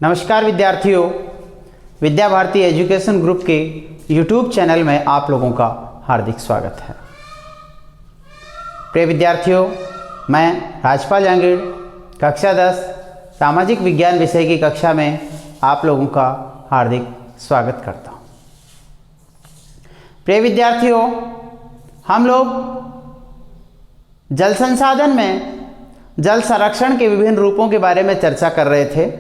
नमस्कार विद्यार्थियों, Vidya Bharati education group के यूट्यूब चैनल में आप लोगों का हार्दिक स्वागत है। प्रिय विद्यार्थियों, मैं राजपाल जांगीड़ कक्षा 10 सामाजिक विज्ञान विषय की कक्षा में आप लोगों का हार्दिक स्वागत करता हूँ। प्रिय विद्यार्थियों, हम लोग जल संसाधन में जल संरक्षण के विभिन्न रूपों के बारे में चर्चा कर रहे थे।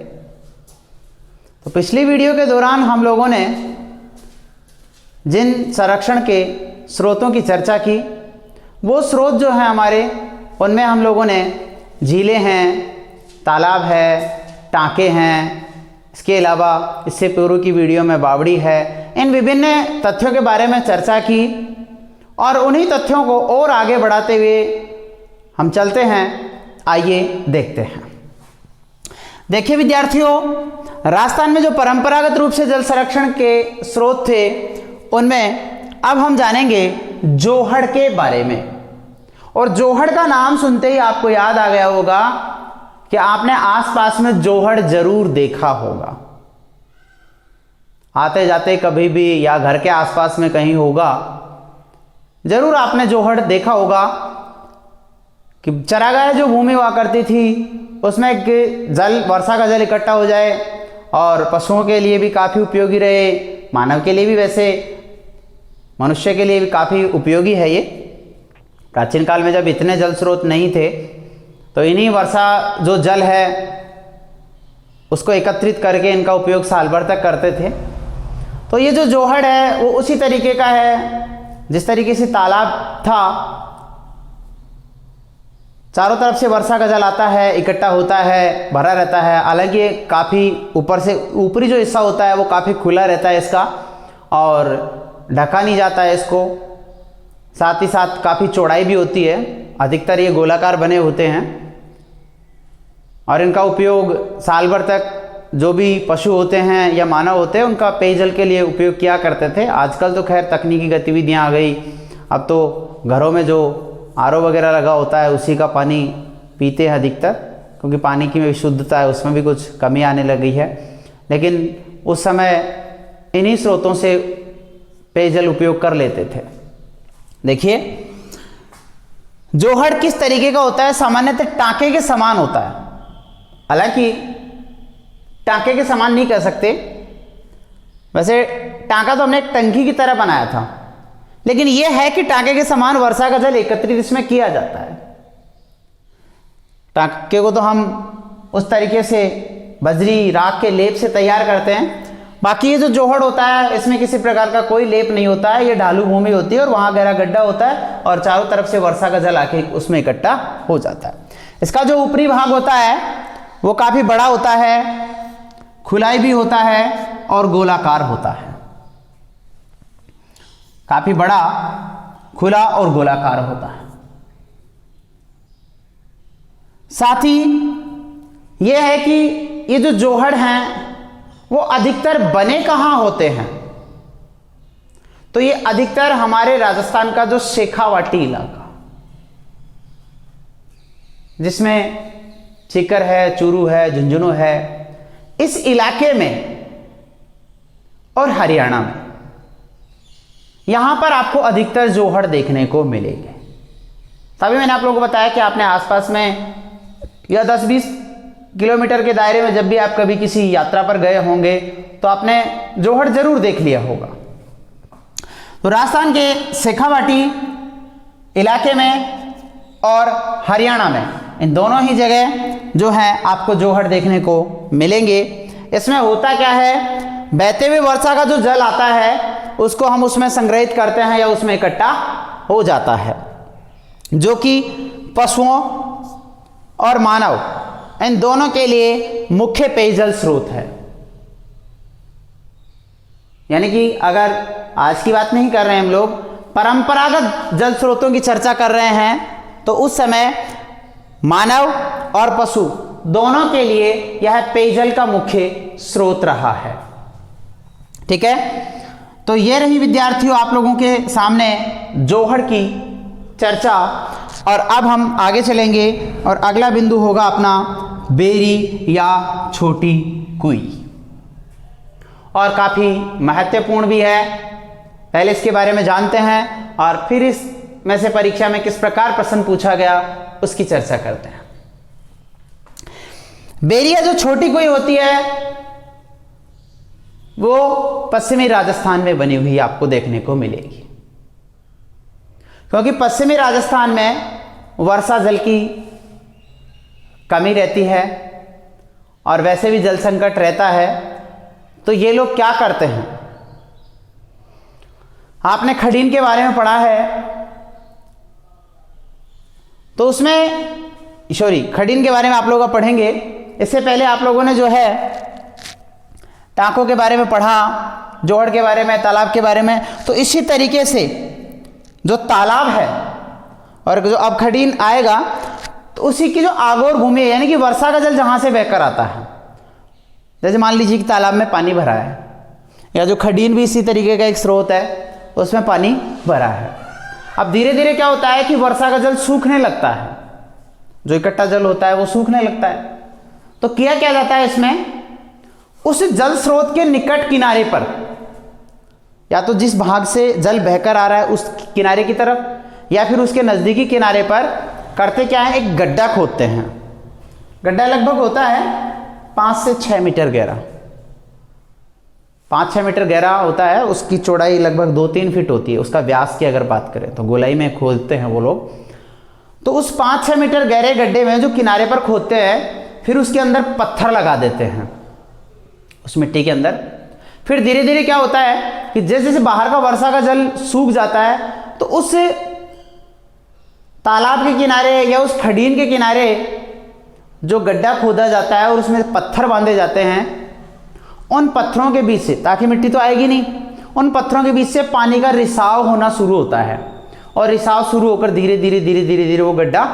तो पिछली वीडियो के दौरान हम लोगों ने जिन संरक्षण के स्रोतों की चर्चा की, वो स्रोत जो हैं हमारे, उनमें हम लोगों ने झीलें हैं, तालाब है, टाँके हैं, इसके अलावा इससे पूर्व की वीडियो में बावड़ी है, इन विभिन्न तथ्यों के बारे में चर्चा की। और उन्हीं तथ्यों को और आगे बढ़ाते हुए हम चलते हैं। आइए देखते हैं। देखिए विद्यार्थियों, राजस्थान में जो परंपरागत रूप से जल संरक्षण के स्रोत थे, उनमें अब हम जानेंगे जोहड़ के बारे में। और जोहड़ का नाम सुनते ही आपको याद आ गया होगा कि आपने आसपास में जोहड़ जरूर देखा होगा। आते जाते कभी भी या घर के आसपास में कहीं होगा, जरूर आपने जोहड़ देखा होगा कि चरागाह जो भूमि हुआ करती थी, उसमें जल, वर्षा का जल इकट्ठा हो जाए और पशुओं के लिए भी काफ़ी उपयोगी रहे, मानव के लिए भी, वैसे मनुष्य के लिए भी काफ़ी उपयोगी है ये। प्राचीन काल में जब इतने जल स्रोत नहीं थे, तो इन्हीं वर्षा जो जल है उसको एकत्रित करके इनका उपयोग साल भर तक करते थे। तो ये जो जोहड़ है वो उसी तरीके का है जिस तरीके से तालाब था, चारों तरफ से वर्षा का जल आता है, इकट्ठा होता है, भरा रहता है। हालांकि काफ़ी ऊपर से ऊपरी जो हिस्सा होता है वो काफ़ी खुला रहता है इसका, और ढका नहीं जाता है इसको। साथ ही साथ काफ़ी चौड़ाई भी होती है, अधिकतर ये गोलाकार बने होते हैं। और इनका उपयोग साल भर तक जो भी पशु होते हैं या मानव होते हैं, उनका पेयजल के लिए उपयोग किया करते थे। आजकल तो खैर तकनीकी गतिविधियाँ आ गई, अब तो घरों में जो आरओ वगैरह लगा होता है उसी का पानी पीते हैं अधिकतर, क्योंकि पानी की विशुद्धता है, उसमें भी कुछ कमी आने लगी है। लेकिन उस समय इन्हीं स्रोतों से पेयजल उपयोग कर लेते थे। देखिए जोहड़ किस तरीके का होता है, सामान्यतः टाँके के समान होता है। हालांकि टाँके के समान नहीं कह सकते, वैसे टाँका तो हमने एक टंकी की तरह बनाया था, लेकिन यह है कि टाँके के समान वर्षा का जल एकत्रित इसमें किया जाता है। टाँके को तो हम उस तरीके से बजरी राख के लेप से तैयार करते हैं। बाकी ये जो जोहड़ होता है, इसमें किसी प्रकार का कोई लेप नहीं होता है। ये ढालू भूमि होती है और वहाँ गहरा गड्ढा होता है और चारों तरफ से वर्षा का जल आके उसमें इकट्ठा हो जाता है। इसका जो ऊपरी भाग होता है वो काफ़ी बड़ा होता है, खुलाई भी होता है और गोलाकार होता है। काफी बड़ा, खुला और गोलाकार होता है। साथ ही यह है कि ये जो जोहड़ हैं वो अधिकतर बने कहाँ होते हैं, तो ये अधिकतर हमारे राजस्थान का जो शेखावाटी इलाका, जिसमें सीकर है, चूरू है, झुंझुनू है, इस इलाके में और हरियाणा में, यहां पर आपको अधिकतर जोहड़ देखने को मिलेंगे। तभी मैंने आप लोगों को बताया कि आपने आसपास में या 10-20 किलोमीटर के दायरे में जब भी आप कभी किसी यात्रा पर गए होंगे तो आपने जोहड़ जरूर देख लिया होगा। तो राजस्थान के शेखावाटी इलाके में और हरियाणा में, इन दोनों ही जगह जो है आपको जोहड़ देखने को मिलेंगे। इसमें होता क्या है, बहते हुए वर्षा का जो जल आता है उसको हम उसमें संग्रहित करते हैं या उसमें इकट्ठा हो जाता है, जो कि पशुओं और मानव, इन दोनों के लिए मुख्य पेयजल स्रोत है। यानी कि अगर आज की बात नहीं कर रहे हैं हम लोग, परंपरागत जल स्रोतों की चर्चा कर रहे हैं, तो उस समय मानव और पशु दोनों के लिए यह पेयजल का मुख्य स्रोत रहा है। ठीक है, तो ये रही विद्यार्थियों आप लोगों के सामने जोहड़ की चर्चा। और अब हम आगे चलेंगे और अगला बिंदु होगा अपना बेरी या छोटी कुई। और काफ़ी महत्वपूर्ण भी है, पहले इसके बारे में जानते हैं और फिर इस में से परीक्षा में किस प्रकार प्रश्न पूछा गया उसकी चर्चा करते हैं। बेरी या जो छोटी कुई होती है वो पश्चिमी राजस्थान में बनी हुई आपको देखने को मिलेगी, क्योंकि पश्चिमी राजस्थान में वर्षा जल की कमी रहती है और वैसे भी जल संकट रहता है। तो ये लोग क्या करते हैं, आपने खडीन के बारे में पढ़ा है, तो उसमें खडीन के बारे में आप लोग पढ़ेंगे। इससे पहले आप लोगों ने जो है टांकों के बारे में पढ़ा, जोड़ के बारे में, तालाब के बारे में। तो इसी तरीके से जो तालाब है और जो अब खडीन आएगा तो उसी की जो आगोर भूमि है, यानी कि वर्षा का जल जहाँ से बहकर आता है, जैसे मान लीजिए कि तालाब में पानी भरा है, या जो खडीन भी इसी तरीके का एक स्रोत है, उसमें पानी भरा है। अब धीरे धीरे क्या होता है कि वर्षा का जल सूखने लगता है, जो इकट्ठा जल होता है वो सूखने लगता है। तो किया क्या जाता है इसमें, उस जल स्रोत के निकट किनारे पर, या तो जिस भाग से जल बहकर आ रहा है उस किनारे की तरफ, या फिर उसके नज़दीकी किनारे पर करते क्या है, एक गड्ढा खोदते हैं। गड्ढा लगभग होता है 5 से 6 मीटर गहरा, 5-6 मीटर गहरा होता है। उसकी चौड़ाई लगभग 2-3 फीट होती है। उसका व्यास की अगर बात करें तो गोलाई में खोदते हैं वो लोग। तो उस 5-6 मीटर गहरे गड्ढे में जो किनारे पर खोदते हैं, फिर उसके अंदर पत्थर लगा देते हैं उस मिट्टी के अंदर। फिर धीरे धीरे क्या होता है कि जैसे जैसे बाहर का वर्षा का जल सूख जाता है, तो उस तालाब के किनारे या उस खडीन के किनारे जो गड्ढा खोदा जाता है और उसमें पत्थर बांधे जाते हैं, उन पत्थरों के बीच से, ताकि मिट्टी तो आएगी नहीं, उन पत्थरों के बीच से पानी का रिसाव होना शुरू होता है। और रिसाव शुरू होकर धीरे धीरे धीरे धीरे धीरे वो गड्ढा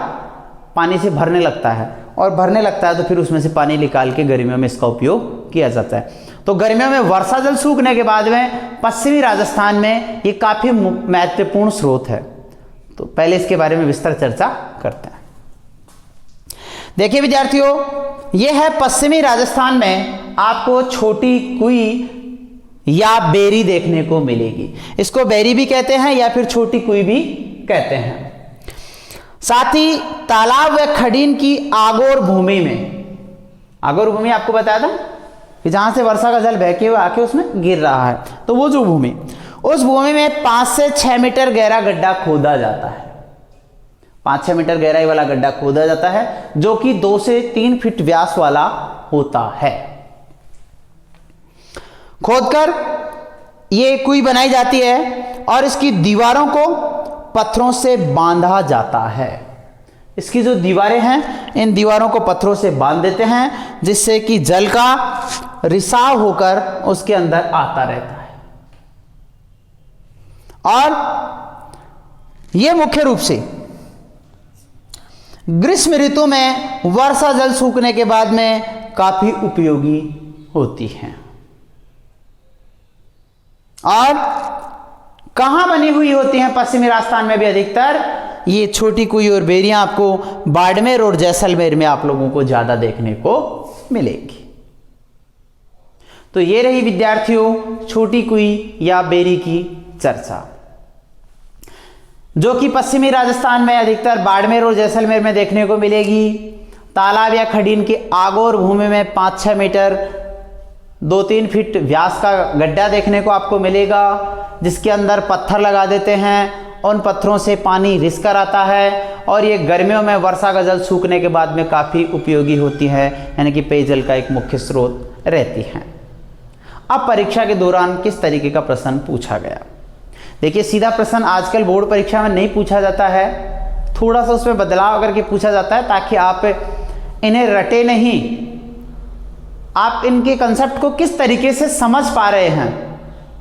पानी से भरने लगता है, और भरने लगता है तो फिर उसमें से पानी निकाल के गर्मियों में इसका उपयोग किया जाता है। तो गर्मियों में वर्षा जल सूखने के बाद में पश्चिमी राजस्थान में ये काफ़ी महत्वपूर्ण स्रोत है। तो पहले इसके बारे में विस्तार चर्चा करते हैं। देखिए विद्यार्थियों, ये है पश्चिमी राजस्थान में आपको छोटी कुई या बेरी देखने को मिलेगी। इसको बेरी भी कहते हैं या फिर छोटी कुई भी कहते हैं। साथ ही तालाब व खडीन की आगोर भूमि में, आगोर भूमि आपको बताया था कि जहां से वर्षा का जल बह के आके उसमें गिर रहा है, तो वो जो भूमि, उस भूमि में 5 से 6 मीटर गहरा गड्ढा खोदा जाता है। 5-6 मीटर गहराई वाला गड्ढा खोदा जाता है, जो कि 2 से 3 फीट व्यास वाला होता है। खोदकर ये कुई बनाई जाती है और इसकी दीवारों को पत्थरों से बांधा जाता है। इसकी जो दीवारें हैं, इन दीवारों को पत्थरों से बांध देते हैं, जिससे कि जल का रिसाव होकर उसके अंदर आता रहता है। और यह मुख्य रूप से ग्रीष्म ऋतु में वर्षा जल सूखने के बाद में काफी उपयोगी होती हैं। और कहां बनी हुई होती हैं पश्चिमी राजस्थान में भी अधिकतर, ये छोटी कुई और बेरियां आपको बाड़मेर और जैसलमेर में आप लोगों को ज्यादा देखने को मिलेगी। तो ये रही विद्यार्थियों छोटी कुई या बेरी की चर्चा, जो कि पश्चिमी राजस्थान में अधिकतर बाड़मेर और जैसलमेर में देखने को मिलेगी। तालाब या खडीन की आगोर भूमि में 5-6 मीटर 2-3 फीट व्यास का गड्ढा देखने को आपको मिलेगा, जिसके अंदर पत्थर लगा देते हैं। उन पत्थरों से पानी रिस कर आता है और ये गर्मियों में वर्षा का जल सूखने के बाद में काफ़ी उपयोगी होती है, यानी कि पेयजल का एक मुख्य स्रोत रहती हैं। अब परीक्षा के दौरान किस तरीके का प्रश्न पूछा गया, देखिए सीधा प्रश्न आजकल बोर्ड परीक्षा में नहीं पूछा जाता है, थोड़ा सा उसमें बदलाव करके पूछा जाता है ताकि आप इन्हें रटे नहीं, आप इनके कंसेप्ट को किस तरीके से समझ पा रहे हैं,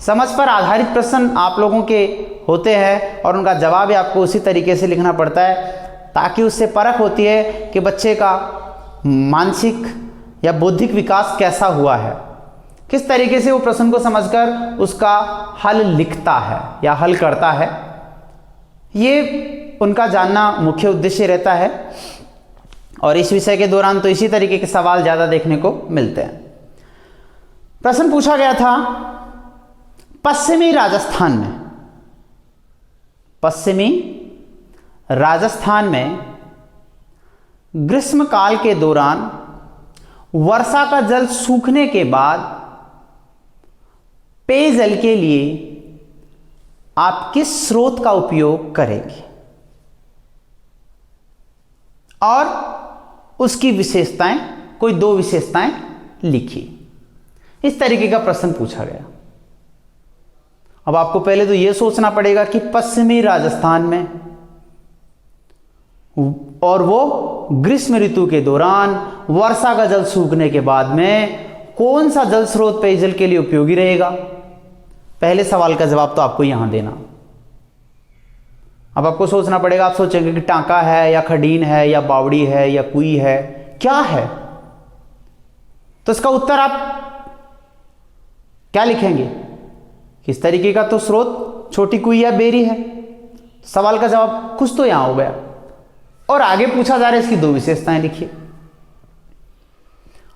समझ पर आधारित प्रश्न आप लोगों के होते हैं और उनका जवाब भी आपको उसी तरीके से लिखना पड़ता है, ताकि उससे परख होती है कि बच्चे का मानसिक या बौद्धिक विकास कैसा हुआ है, किस तरीके से वो प्रश्न को समझकर उसका हल लिखता है या हल करता है, ये उनका जानना मुख्य उद्देश्य रहता है। और इस विषय के दौरान तो इसी तरीके के सवाल ज़्यादा देखने को मिलते हैं। प्रश्न पूछा गया था पश्चिमी राजस्थान में ग्रीष्म काल के दौरान वर्षा का जल सूखने के बाद पेयजल के लिए आप किस स्रोत का उपयोग करेंगे और उसकी विशेषताएं, कोई 2 विशेषताएं लिखिए। इस तरीके का प्रश्न पूछा गया। अब आपको पहले तो यह सोचना पड़ेगा कि पश्चिमी राजस्थान में और वो ग्रीष्म ऋतु के दौरान वर्षा का जल सूखने के बाद में कौन सा जल स्रोत पेयजल के लिए उपयोगी रहेगा। पहले सवाल का जवाब तो आपको यहां देना। अब आपको सोचना पड़ेगा, आप सोचेंगे कि टांका है या खडीन है या बावड़ी है या कुई है, क्या है। तो इसका उत्तर आप क्या लिखेंगे, किस तरीके का तो स्रोत छोटी कुई या बेरी है। सवाल का जवाब कुछ तो यहां हो गया। और आगे पूछा जा रहा है इसकी 2 विशेषताएं लिखिए।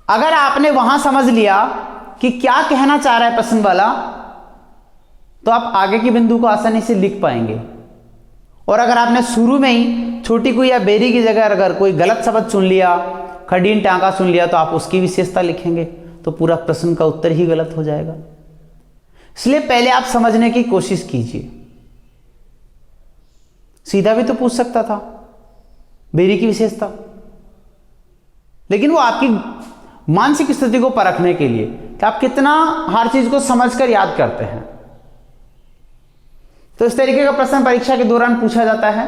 अगर आपने वहां समझ लिया कि क्या कहना चाह रहा है प्रश्न वाला, तो आप आगे के बिंदु को आसानी से लिख पाएंगे। और अगर आपने शुरू में ही छोटी कुई या बेरी की जगह अगर कोई गलत शब्द चुन लिया, खडीन टांका चुन लिया, तो आप उसकी विशेषता लिखेंगे तो पूरा प्रश्न का उत्तर ही गलत हो जाएगा। इसलिए पहले आप समझने की कोशिश कीजिए। सीधा भी तो पूछ सकता था बेरी की विशेषता, लेकिन वो आपकी मानसिक स्थिति को परखने के लिए कि आप कितना हर चीज को समझकर याद करते हैं। तो इस तरीके का प्रश्न परीक्षा के दौरान पूछा जाता है।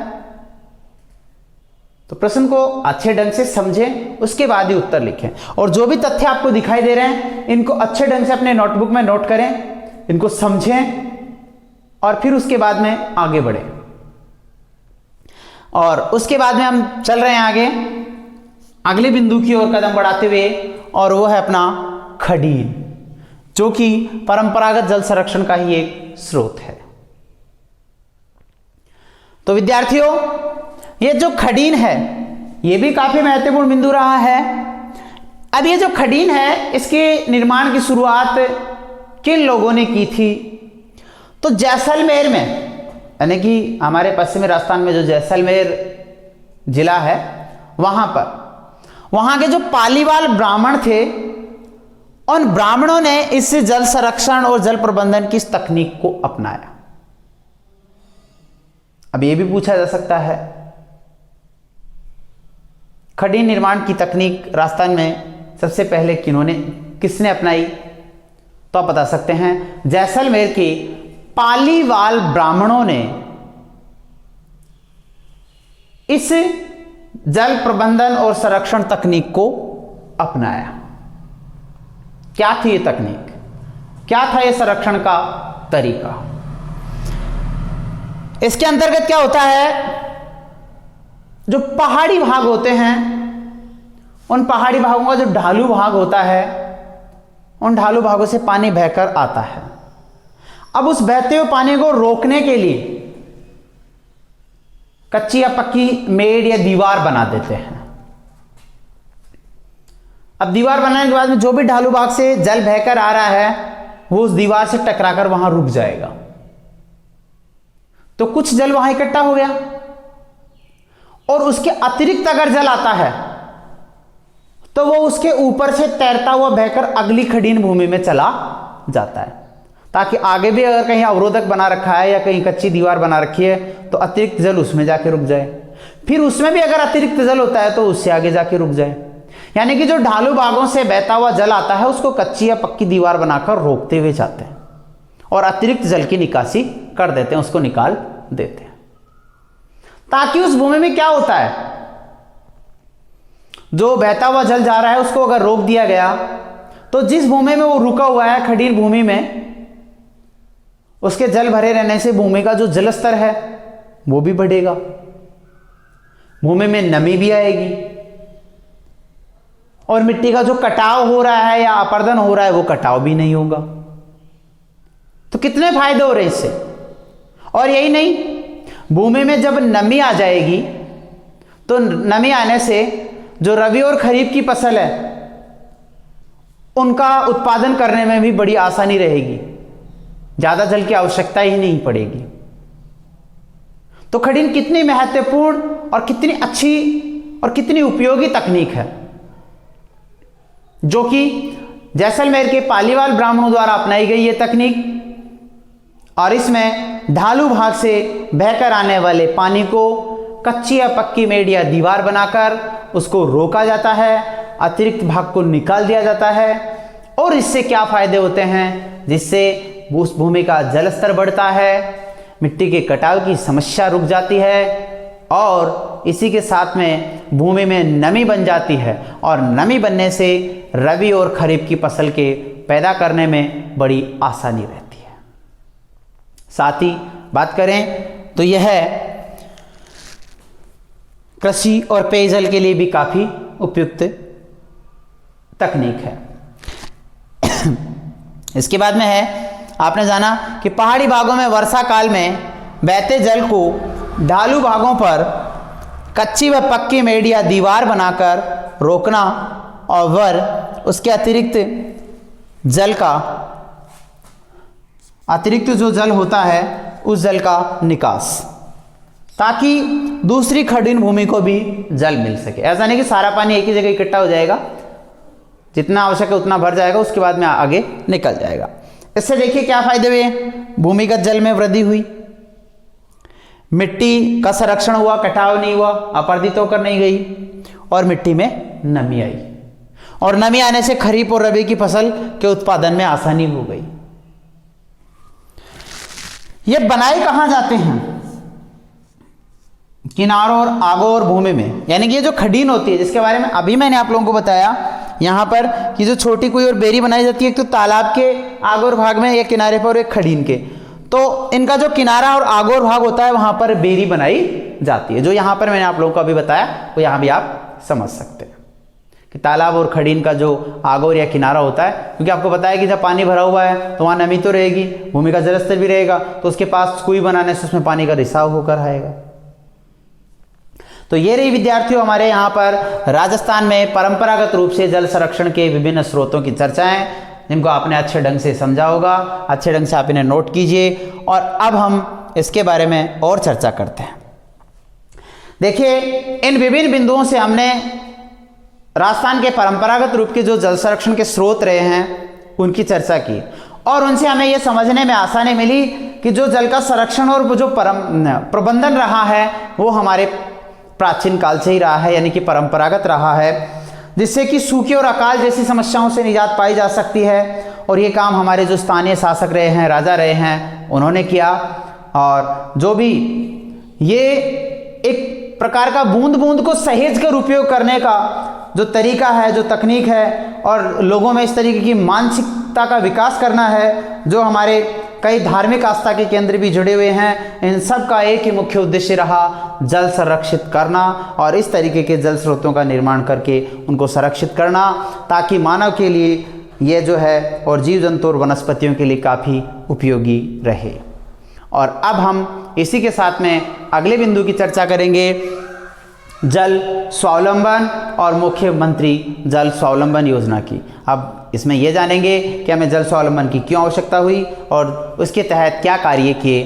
तो प्रश्न को अच्छे ढंग से समझें, उसके बाद ही उत्तर लिखें। और जो भी तथ्य आपको दिखाई दे रहे हैं, इनको अच्छे ढंग से अपने नोटबुक में नोट करें, इनको समझें और फिर उसके बाद में आगे बढ़ें। और उसके बाद में हम चल रहे हैं आगे अगले बिंदु की ओर कदम बढ़ाते हुए, और वो है अपना खडीन, जो कि परंपरागत जल संरक्षण का ही एक स्रोत है। तो विद्यार्थियों, ये जो खडीन है ये भी काफी महत्वपूर्ण बिंदु रहा है। अब ये जो खडीन है, इसके निर्माण की शुरुआत किन लोगों ने की थी? तो जैसलमेर में, यानी कि हमारे पश्चिमी राजस्थान में जो जैसलमेर जिला है, वहां पर वहां के जो पालीवाल ब्राह्मण थे, उन ब्राह्मणों ने इस जल संरक्षण और जल प्रबंधन की इस तकनीक को अपनाया। अब यह भी पूछा जा सकता है खडीन निर्माण की तकनीक राजस्थान में सबसे पहले किसने अपनाई? तो आप बता सकते हैं जैसलमेर के पालीवाल ब्राह्मणों ने इस जल प्रबंधन और संरक्षण तकनीक को अपनाया। क्या थी ये तकनीक, क्या था ये संरक्षण का तरीका? इसके अंतर्गत क्या होता है, जो पहाड़ी भाग होते हैं, उन पहाड़ी भागों का जो ढालू भाग होता है, उन ढालू भागों से पानी बहकर आता है। अब उस बहते हुए पानी को रोकने के लिए कच्ची या पक्की मेड़ या दीवार बना देते हैं। अब दीवार बनाने के बाद में जो भी ढालू भाग से जल बहकर आ रहा है, वो उस दीवार से टकराकर वहां रुक जाएगा। तो कुछ जल वहां इकट्ठा हो गया, और उसके अतिरिक्त अगर जल आता है तो वो उसके ऊपर से तैरता हुआ बहकर अगली खडीन भूमि में चला जाता है, ताकि आगे भी अगर कहीं अवरोधक बना रखा है या कहीं कच्ची दीवार बना रखी है तो अतिरिक्त जल उसमें जाके रुक जाए। फिर उसमें भी अगर अतिरिक्त जल होता है तो उससे आगे जाके रुक जाए। यानी कि जो ढालू भागों से बहता हुआ जल आता है उसको कच्ची या पक्की दीवार बनाकर रोकते हुए जाते हैं और अतिरिक्त जल की निकासी कर देते हैं, उसको निकाल देते हैं, ताकि उस भूमि में क्या होता है, जो बहता हुआ जल जा रहा है उसको अगर रोक दिया गया तो जिस भूमि में वो रुका हुआ है खडीन भूमि में, उसके जल भरे रहने से भूमि का जो जल स्तर है वो भी बढ़ेगा, भूमि में नमी भी आएगी और मिट्टी का जो कटाव हो रहा है या अपर्दन हो रहा है वो कटाव भी नहीं होगा। तो कितने फायदे हो रहे इससे। और यही नहीं, भूमि में जब नमी आ जाएगी तो नमी आने से जो रबी और खरीफ की फसल है उनका उत्पादन करने में भी बड़ी आसानी रहेगी, ज़्यादा जल की आवश्यकता ही नहीं पड़ेगी। तो खडीन कितनी महत्वपूर्ण और कितनी अच्छी और कितनी उपयोगी तकनीक है, जो कि जैसलमेर के पालीवाल ब्राह्मणों द्वारा अपनाई गई ये तकनीक। और इसमें ढालू भाग से बहकर आने वाले पानी को कच्ची या पक्की मेड़ या दीवार बनाकर उसको रोका जाता है, अतिरिक्त भाग को निकाल दिया जाता है। और इससे क्या फायदे होते हैं, जिससे उस भूमि का जल स्तर बढ़ता है, मिट्टी के कटाव की समस्या रुक जाती है और इसी के साथ में भूमि में नमी बन जाती है और नमी बनने से रबी और खरीफ की फसल के पैदा करने में बड़ी आसानी रहती है। साथ ही बात करें तो यह कृषि और पेयजल के लिए भी काफ़ी उपयुक्त तकनीक है। इसके बाद में है, आपने जाना कि पहाड़ी भागों में वर्षा काल में बहते जल को ढालू भागों पर कच्ची व पक्की मेड़ या दीवार बनाकर रोकना और उसके अतिरिक्त जो जल होता है उस जल का निकास, ताकि दूसरी खडीन भूमि को भी जल मिल सके। ऐसा नहीं कि सारा पानी एक ही जगह इकट्ठा हो जाएगा, जितना आवश्यक है उतना भर जाएगा, उसके बाद में आगे निकल जाएगा। इससे देखिए क्या फायदे हुए, भूमिगत जल में वृद्धि हुई, मिट्टी का संरक्षण हुआ, कटाव नहीं हुआ, अपरदित होकर नहीं गई और मिट्टी में नमी आई। और नमी आने से खरीफ और रबी की फसल के उत्पादन में आसानी हो गई। ये बनाए कहां जाते हैं, किनारों और आगोर भूमि में, यानी कि ये जो खडीन होती है जिसके बारे में अभी मैंने आप लोगों को बताया यहाँ पर कि जो छोटी कुई और बेरी बनाई जाती है, एक तो तालाब के आगोर भाग में या किनारे पर, एक खडीन के। तो इनका जो किनारा और आगोर भाग होता है वहां पर बेरी बनाई जाती है। जो यहाँ पर मैंने आप लोगों को अभी बताया वो यहाँ भी आप समझ सकते हैं कि तालाब और खडीन का जो आगोर या किनारा होता है, क्योंकि आपको पता है कि जब पानी भरा हुआ है तो वहाँ नमी तो रहेगी, भूमि का जलस्तर भी रहेगा, तो उसके पास कुई बनाने से उसमें पानी का रिसाव होकर आएगा। तो ये रही विद्यार्थियों हमारे यहाँ पर राजस्थान में परंपरागत रूप से जल संरक्षण के विभिन्न स्रोतों की चर्चाएं, जिनको आपने अच्छे ढंग से समझा होगा, अच्छे ढंग से आप इन्हें नोट कीजिए। और अब हम इसके बारे में और चर्चा करते हैं। देखिए, इन विभिन्न बिंदुओं से हमने राजस्थान के परंपरागत रूप के जो जल संरक्षण के स्रोत रहे हैं उनकी चर्चा की, और उनसे हमें यह समझने में आसानी मिली कि जो जल का संरक्षण और जो प्रबंधन रहा है वो हमारे प्राचीन काल से ही रहा है, यानी कि परंपरागत रहा है, जिससे कि सूखे और अकाल जैसी समस्याओं से निजात पाई जा सकती है। और ये काम हमारे जो स्थानीय शासक रहे हैं, राजा रहे हैं, उन्होंने किया। और जो भी ये एक प्रकार का बूंद बूंद को सहेज कर उपयोग करने का जो तरीका है, जो तकनीक है, और लोगों में इस तरीके की मानसिकता का विकास करना है, जो हमारे कई धार्मिक आस्था के केंद्र भी जुड़े हुए हैं, इन सब का एक ही मुख्य उद्देश्य रहा जल संरक्षित करना और इस तरीके के जल स्रोतों का निर्माण करके उनको संरक्षित करना, ताकि मानव के लिए ये जो है और जीव जंतु और वनस्पतियों के लिए काफ़ी उपयोगी रहे। और अब हम इसी के साथ में अगले बिंदु की चर्चा करेंगे, जल स्वावलंबन और मुख्यमंत्री जल स्वावलंबन योजना की। अब इसमें यह जानेंगे कि हमें जल स्वावलंबन की क्यों आवश्यकता हुई और उसके तहत क्या कार्य किए